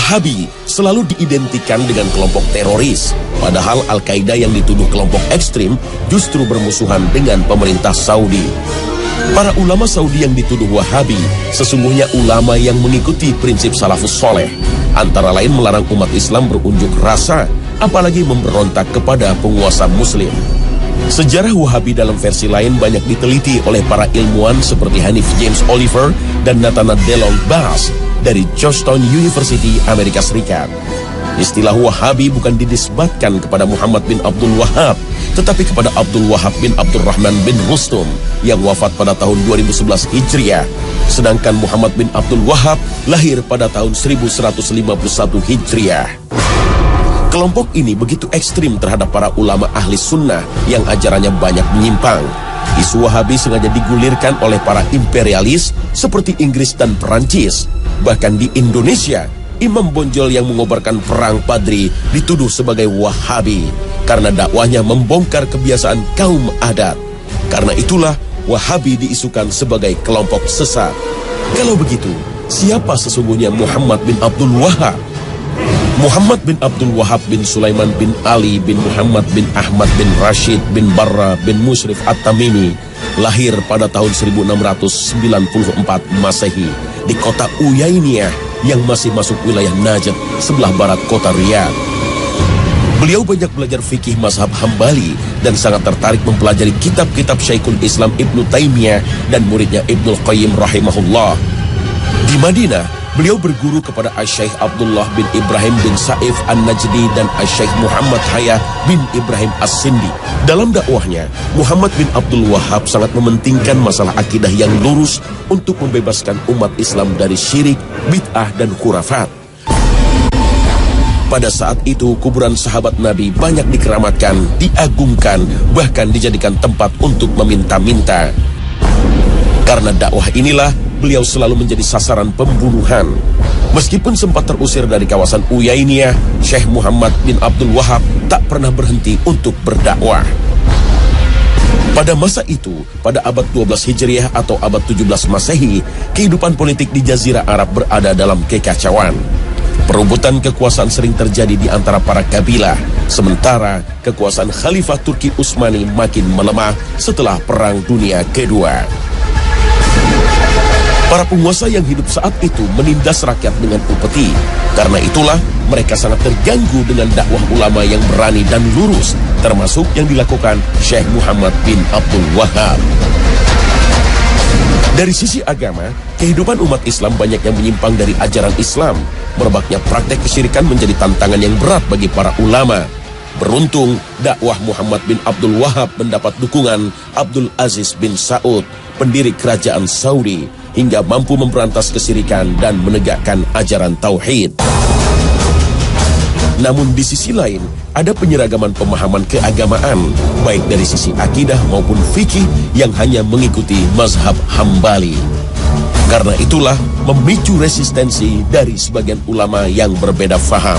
Wahabi selalu diidentikan dengan kelompok teroris, padahal Al-Qaeda yang dituduh kelompok ekstrim justru bermusuhan dengan pemerintah Saudi. Para ulama Saudi yang dituduh Wahabi sesungguhnya ulama yang mengikuti prinsip salafus soleh, antara lain melarang umat Islam berunjuk rasa, apalagi memberontak kepada penguasa muslim. Sejarah Wahabi dalam versi lain banyak diteliti oleh para ilmuwan seperti Hanif James Oliver dan Nathanael DeLong Bass dari Georgetown University, Amerika Serikat. Istilah Wahabi bukan dinisbatkan kepada Muhammad bin Abdul Wahab, tetapi kepada Abdul Wahab bin Abdurrahman bin Rustum yang wafat pada tahun 2011 Hijriah. Sedangkan Muhammad bin Abdul Wahab lahir pada tahun 1151 Hijriah. Kelompok ini begitu ekstrim terhadap para ulama ahli sunnah yang ajarannya banyak menyimpang. Isu Wahabi sengaja digulirkan oleh para imperialis seperti Inggris dan Perancis. Bahkan di Indonesia, imam bonjol yang mengobarkan perang Padri dituduh sebagai Wahabi karena dakwahnya membongkar kebiasaan kaum adat. Karena itulah Wahabi diisukan sebagai kelompok sesat. Kalau begitu, siapa sesungguhnya Muhammad bin Abdul Wahab? Muhammad bin Abdul Wahab bin Sulaiman bin Ali bin Muhammad bin Ahmad bin Rashid bin Barra bin Mushrif At-Tamimi lahir pada tahun 1694 Masehi di kota Uyainiyah yang masih masuk wilayah Najd sebelah barat kota Riyadh. Beliau banyak belajar fikih mazhab Hambali dan sangat tertarik mempelajari kitab-kitab Syekhul Islam Ibnu Taimiyah dan muridnya Ibnul Qayyim rahimahullah. Di Madinah, beliau berguru kepada Asy-Syaikh Abdullah bin Ibrahim bin Saif An-Najdi dan Asy-Syaikh Muhammad Hayah bin Ibrahim As-Sindi. Dalam dakwahnya, Muhammad bin Abdul Wahab sangat mementingkan masalah akidah yang lurus untuk membebaskan umat Islam dari syirik, bid'ah, dan khurafat. Pada saat itu, kuburan sahabat Nabi banyak dikeramatkan, diagungkan, bahkan dijadikan tempat untuk meminta-minta. Karena dakwah inilah, beliau selalu menjadi sasaran pembunuhan. Meskipun sempat terusir dari kawasan Uyainiyah, Syekh Muhammad bin Abdul Wahab tak pernah berhenti untuk berdakwah. Pada masa itu, pada abad 12 Hijriah atau abad 17 Masehi, kehidupan politik di Jazirah Arab berada dalam kekacauan. Perebutan kekuasaan sering terjadi di antara para kabilah, sementara kekuasaan Khalifah Turki Utsmani makin melemah setelah Perang Dunia Kedua. Para penguasa yang hidup saat itu menindas rakyat dengan upeti. Karena itulah mereka sangat terganggu dengan dakwah ulama yang berani dan lurus, termasuk yang dilakukan Syekh Muhammad bin Abdul Wahab. Dari sisi agama, kehidupan umat Islam banyak yang menyimpang dari ajaran Islam. Merebaknya praktek kesyirikan menjadi tantangan yang berat bagi para ulama. Beruntung, dakwah Muhammad bin Abdul Wahab mendapat dukungan Abdul Aziz bin Saud, pendiri kerajaan Saudi, hingga mampu memberantas kesyirikan dan menegakkan ajaran tauhid. Namun di sisi lain, ada penyeragaman pemahaman keagamaan, baik dari sisi akidah maupun fikih yang hanya mengikuti mazhab Hambali. Karena itulah memicu resistensi dari sebagian ulama yang berbeda faham.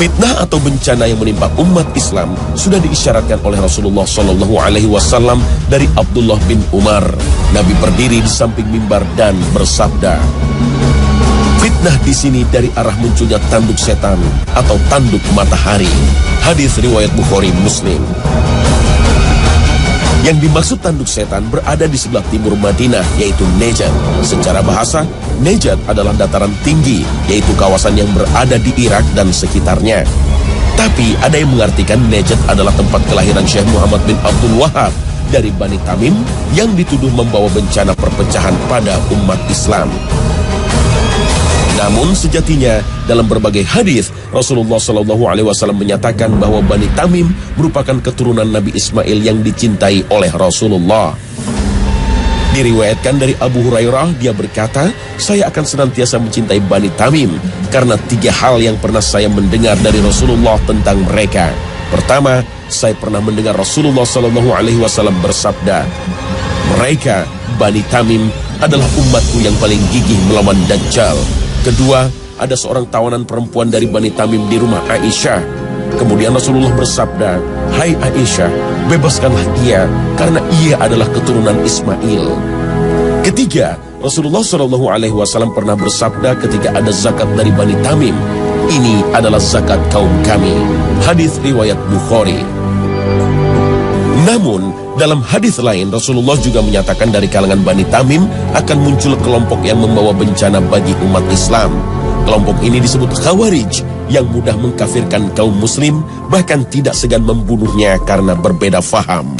Fitnah atau bencana yang menimpa umat Islam sudah diisyaratkan oleh Rasulullah SAW dari Abdullah bin Umar. Nabi berdiri di samping mimbar dan bersabda, fitnah di sini dari arah munculnya tanduk setan atau tanduk matahari. Hadis riwayat Bukhari Muslim. Yang dimaksud tanduk setan berada di sebelah timur Madinah, yaitu Najd. Secara bahasa, Najd adalah dataran tinggi, yaitu kawasan yang berada di Irak dan sekitarnya. Tapi ada yang mengartikan Najd adalah tempat kelahiran Syekh Muhammad bin Abdul Wahab dari Bani Tamim yang dituduh membawa bencana perpecahan pada umat Islam. Namun sejatinya dalam berbagai hadis Rasulullah SAW menyatakan bahwa Bani Tamim merupakan keturunan Nabi Ismail yang dicintai oleh Rasulullah. Diriwayatkan dari Abu Hurairah, dia berkata, saya akan senantiasa mencintai Bani Tamim karena 3 hal yang pernah saya mendengar dari Rasulullah tentang mereka. Pertama, saya pernah mendengar Rasulullah SAW bersabda, mereka Bani Tamim adalah umatku yang paling gigih melawan Dajjal. Kedua, ada seorang tawanan perempuan dari Bani Tamim di rumah Aisyah. Kemudian Rasulullah bersabda, hai Aisyah, bebaskanlah ia karena ia adalah keturunan Ismail. Ketiga, ketiga, Rasulullah SAW pernah bersabda ketika ada zakat dari Bani Tamim, "Ini adalah zakat kaum kami." Hadis riwayat Bukhari. Namun, dalam hadis lain Rasulullah juga menyatakan dari kalangan Bani Tamim akan muncul kelompok yang membawa bencana bagi umat Islam. Kelompok ini disebut Khawarij, yang mudah mengkafirkan kaum muslim, bahkan tidak segan membunuhnya karena berbeda faham.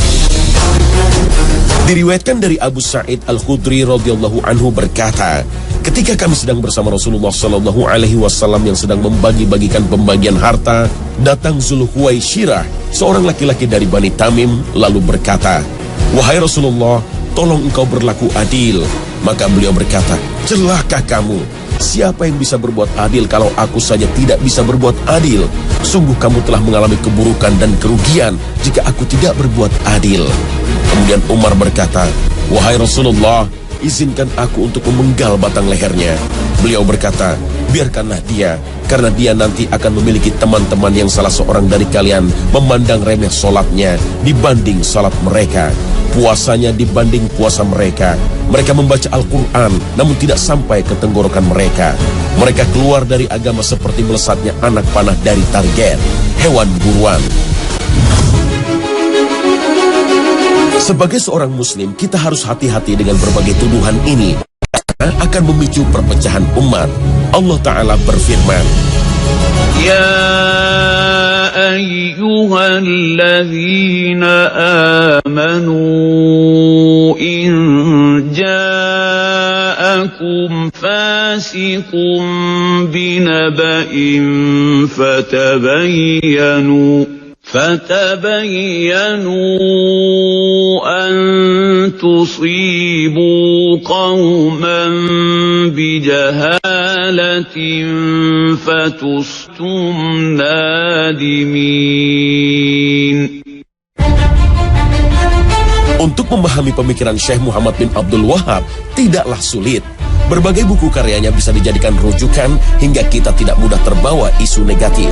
Diriwayatkan dari Abu Sa'id Al-Khudri radhiyallahu anhu berkata, ketika kami sedang bersama Rasulullah sallallahu alaihi wasallam yang sedang membagi-bagikan pembagian harta, datang Zulhuwaisyrah, seorang laki-laki dari Bani Tamim, lalu berkata, "Wahai Rasulullah, tolong engkau berlaku adil." Maka beliau berkata, "Celaka kamu. Siapa yang bisa berbuat adil kalau aku saja tidak bisa berbuat adil? Sungguh kamu telah mengalami keburukan dan kerugian jika aku tidak berbuat adil." Kemudian Umar berkata, "Wahai Rasulullah, izinkan aku untuk memenggal batang lehernya." Beliau berkata, "Biarkanlah dia, karena dia nanti akan memiliki teman-teman yang salah seorang dari kalian memandang remeh solatnya dibanding salat mereka, puasanya dibanding puasa mereka. Mereka membaca Al-Quran, namun tidak sampai ke tenggorokan mereka. Mereka keluar dari agama seperti melesatnya anak panah dari target, hewan buruan." Sebagai seorang muslim, kita harus hati-hati dengan berbagai tuduhan ini, karena akan memicu perpecahan umat. Allah Ta'ala berfirman, "Ya ayyuhalladzina amanu in ja'akum fasiqun binaba'in فتبينوا أن تصيبوا قوما بجهالة فتصبحوا نادمين. Untuk memahami pemikiran Syekh Muhammad bin Abdul Wahab tidaklah sulit. Berbagai buku karyanya bisa dijadikan rujukan hingga kita tidak mudah terbawa isu negatif.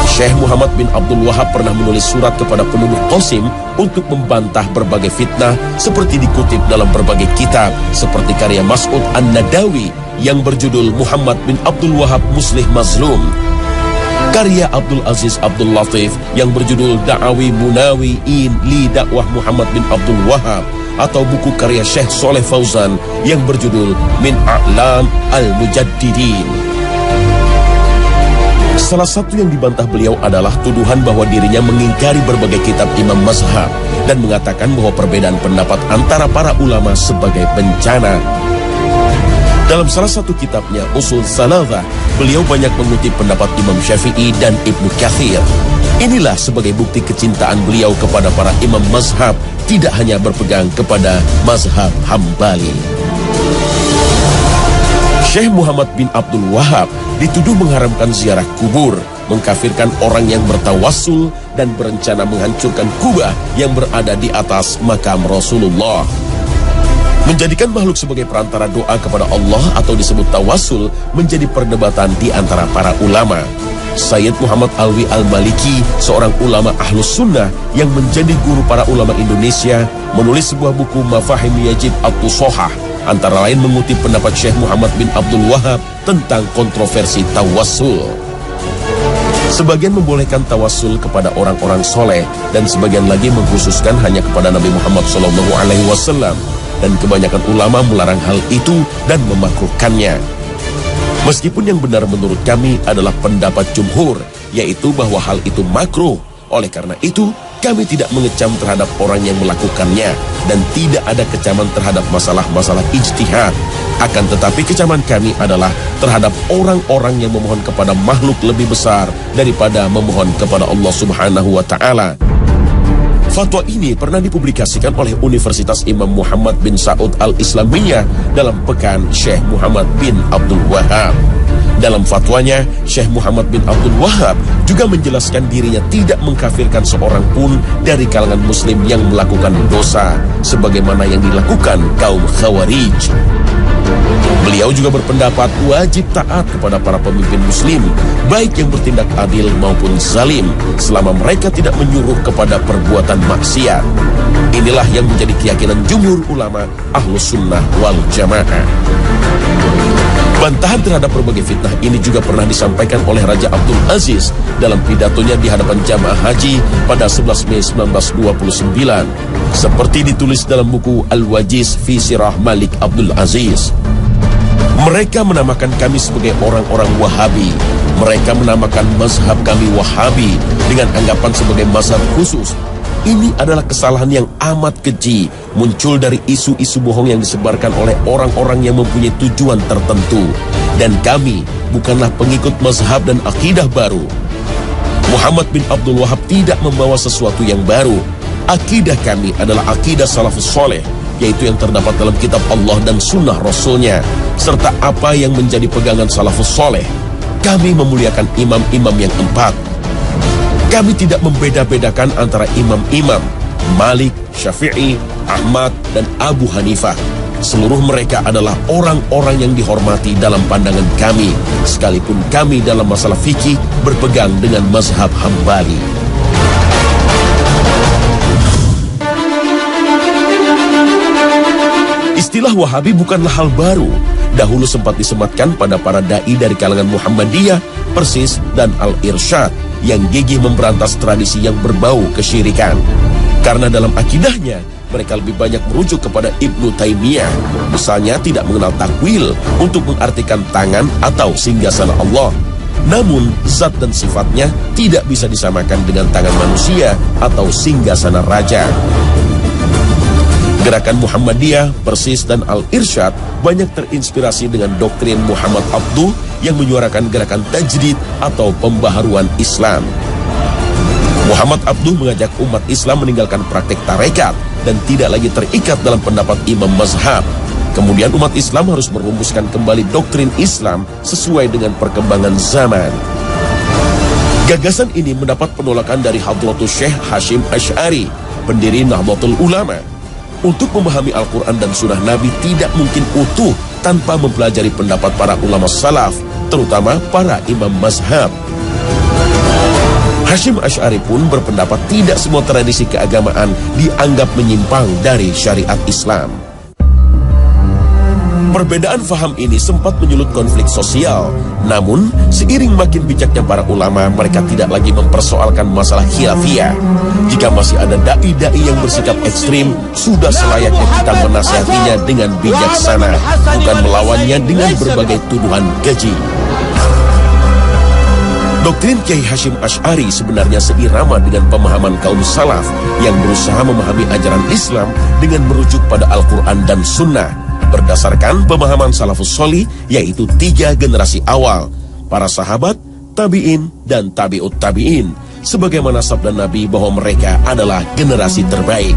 Syekh Muhammad bin Abdul Wahab pernah menulis surat kepada penduduk Qasim untuk membantah berbagai fitnah seperti dikutip dalam berbagai kitab seperti karya Mas'ud An-Nadawi yang berjudul Muhammad bin Abdul Wahab Muslih Mazlum, karya Abdul Aziz Abdul Latif yang berjudul Da'awi Munawi'in li Dakwah Muhammad bin Abdul Wahab, atau buku karya Syekh Soleh Fauzan yang berjudul Min A'lam Al-Mujaddidin. Salah satu yang dibantah beliau adalah tuduhan bahwa dirinya mengingkari berbagai kitab imam mazhab dan mengatakan bahwa perbedaan pendapat antara para ulama sebagai bencana. Dalam salah satu kitabnya, Usul Salatah, beliau banyak mengutip pendapat Imam Syafi'i dan Ibnu Katsir. Inilah sebagai bukti kecintaan beliau kepada para imam mazhab, tidak hanya berpegang kepada mazhab Hambali. Syekh Muhammad bin Abdul Wahab dituduh mengharamkan ziarah kubur, mengkafirkan orang yang bertawassul, dan berencana menghancurkan kubah yang berada di atas makam Rasulullah. Menjadikan makhluk sebagai perantara doa kepada Allah atau disebut tawassul menjadi perdebatan di antara para ulama. Sayyid Muhammad Alwi Al-Maliki, seorang ulama Ahlus Sunnah yang menjadi guru para ulama Indonesia, menulis sebuah buku Mafahim Yajib At-Tusohah, antara lain mengutip pendapat Syekh Muhammad bin Abdul Wahab tentang kontroversi tawassul. Sebagian membolehkan tawassul kepada orang-orang soleh, dan sebagian lagi mengkhususkan hanya kepada Nabi Muhammad SAW, dan kebanyakan ulama melarang hal itu dan memakruhkannya. Meskipun yang benar menurut kami adalah pendapat jumhur, yaitu bahwa hal itu makruh. Oleh karena itu, kami tidak mengecam terhadap orang yang melakukannya, dan tidak ada kecaman terhadap masalah-masalah ijtihad. Akan tetapi kecaman kami adalah terhadap orang-orang yang memohon kepada makhluk lebih besar daripada memohon kepada Allah Subhanahu wa Ta'ala. Fatwa ini pernah dipublikasikan oleh Universitas Imam Muhammad bin Saud Al-Islamiyah dalam Pekan Syekh Muhammad bin Abdul Wahab. Dalam fatwanya, Syekh Muhammad bin Abdul Wahab juga menjelaskan dirinya tidak mengkafirkan seorang pun dari kalangan muslim yang melakukan dosa, sebagaimana yang dilakukan kaum Khawarij. Beliau juga berpendapat wajib taat kepada para pemimpin muslim, baik yang bertindak adil maupun zalim, selama mereka tidak menyuruh kepada perbuatan maksiat. Inilah yang menjadi keyakinan jumhur ulama Ahlus Sunnah wal Jamaah. Bantahan terhadap berbagai fitnah ini juga pernah disampaikan oleh Raja Abdul Aziz dalam pidatonya di hadapan jamaah haji pada 11 Mei 1929, seperti ditulis dalam buku Al-Wajiz fi Sirah Malik Abdul Aziz. Mereka menamakan kami sebagai orang-orang Wahabi. Mereka menamakan mazhab kami Wahabi dengan anggapan sebagai mazhab khusus. Ini adalah kesalahan yang amat keji, muncul dari isu-isu bohong yang disebarkan oleh orang-orang yang mempunyai tujuan tertentu. Dan kami bukanlah pengikut mazhab dan akidah baru. Muhammad bin Abdul Wahab tidak membawa sesuatu yang baru. Akidah kami adalah akidah salafus soleh, yaitu yang terdapat dalam kitab Allah dan sunnah Rasulnya, serta apa yang menjadi pegangan salafus soleh. Kami memuliakan imam-imam yang 4. Kami tidak membeda-bedakan antara imam-imam Malik, Syafi'i, Ahmad, dan Abu Hanifah. Seluruh mereka adalah orang-orang yang dihormati dalam pandangan kami, sekalipun kami dalam masalah fikih berpegang dengan mazhab Hambali. Istilah Wahabi bukanlah hal baru. Dahulu sempat disematkan pada para da'i dari kalangan Muhammadiyah, Persis, dan Al-Irsyad yang gigih memberantas tradisi yang berbau kesyirikan. Karena dalam akidahnya, mereka lebih banyak merujuk kepada Ibnu Taimiyah, misalnya tidak mengenal takwil untuk mengartikan tangan atau singgasana Allah. Namun, zat dan sifatnya tidak bisa disamakan dengan tangan manusia atau singgasana raja. Gerakan Muhammadiyah, Persis, dan Al-Irsyad banyak terinspirasi dengan doktrin Muhammad Abduh yang menyuarakan gerakan tajdid atau pembaharuan Islam. Muhammad Abduh mengajak umat Islam meninggalkan praktek tarekat dan tidak lagi terikat dalam pendapat imam mazhab. Kemudian umat Islam harus merumuskan kembali doktrin Islam sesuai dengan perkembangan zaman. Gagasan ini mendapat penolakan dari Hadratus Syekh Hashim Asy'ari, pendiri Nahdlatul Ulama. Untuk memahami Al-Quran dan Sunnah Nabi tidak mungkin utuh tanpa mempelajari pendapat para ulama salaf, terutama para imam mazhab. Hashim Asy'ari pun berpendapat tidak semua tradisi keagamaan dianggap menyimpang dari syariat Islam. Perbedaan faham ini sempat menyulut konflik sosial. Namun, seiring makin bijaknya para ulama, mereka tidak lagi mempersoalkan masalah khilafiyah. Jika masih ada da'i-da'i yang bersikap ekstrim, sudah selayaknya kita menasihatinya dengan bijaksana, bukan melawannya dengan berbagai tuduhan keji. Doktrin Kiai Hashim Asy'ari sebenarnya seirama dengan pemahaman kaum salaf yang berusaha memahami ajaran Islam dengan merujuk pada Al-Quran dan Sunnah, berdasarkan pemahaman salafus sholih, yaitu 3 generasi awal, para sahabat, tabi'in, dan tabi'ut tabi'in, sebagaimana sabda Nabi bahwa mereka adalah generasi terbaik.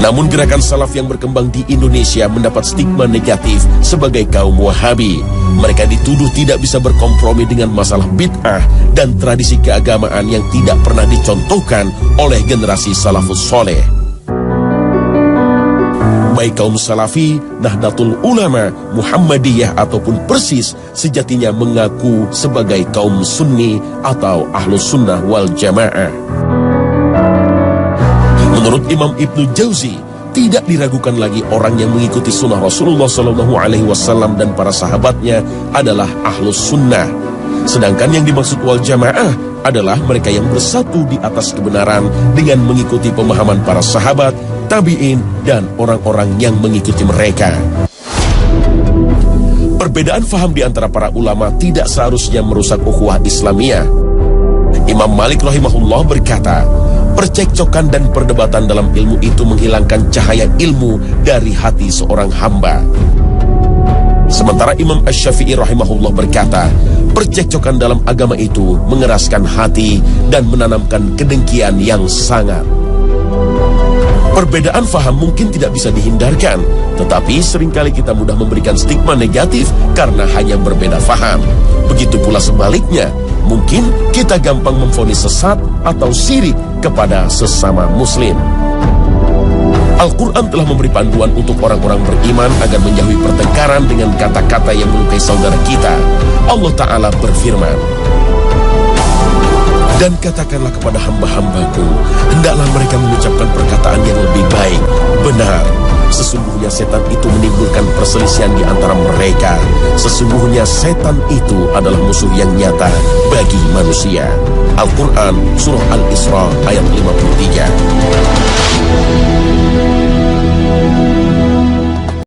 Namun gerakan salaf yang berkembang di Indonesia mendapat stigma negatif sebagai kaum Wahabi. Mereka dituduh tidak bisa berkompromi dengan masalah bid'ah dan tradisi keagamaan yang tidak pernah dicontohkan oleh generasi salafus soleh. Baik kaum Salafi, Nahdlatul Ulama, Muhammadiyah ataupun Persis sejatinya mengaku sebagai kaum Sunni atau Ahlus Sunnah wal Jamaah. Menurut Imam Ibnu Jauzi, tidak diragukan lagi orang yang mengikuti sunnah Rasulullah SAW dan para sahabatnya adalah Ahlus Sunnah. Sedangkan yang dimaksud wal Jamaah adalah mereka yang bersatu di atas kebenaran dengan mengikuti pemahaman para sahabat, tabi'in, dan orang-orang yang mengikuti mereka. Perbedaan faham di antara para ulama tidak seharusnya merusak ukhuwah Islamiyah. Imam Malik rahimahullah berkata, percekcokan dan perdebatan dalam ilmu itu menghilangkan cahaya ilmu dari hati seorang hamba. Sementara Imam Asy-Syafi'i rahimahullah berkata, percekcokan dalam agama itu mengeraskan hati dan menanamkan kedengkian yang sangat. Perbedaan faham mungkin tidak bisa dihindarkan, tetapi seringkali kita mudah memberikan stigma negatif karena hanya berbeda faham. Begitu pula sebaliknya, mungkin kita gampang memvonis sesat atau syirik kepada sesama muslim. Al-Quran telah memberi panduan untuk orang-orang beriman agar menjauhi pertengkaran dengan kata-kata yang melukai saudara kita. Allah Ta'ala berfirman, "Dan katakanlah kepada hamba-hambaku, hendaklah mereka mengucapkan perkataan yang lebih baik. Benar, sesungguhnya setan itu menimbulkan perselisihan di antara mereka. Sesungguhnya setan itu adalah musuh yang nyata bagi manusia." Al-Quran Surah Al-Isra ayat 53.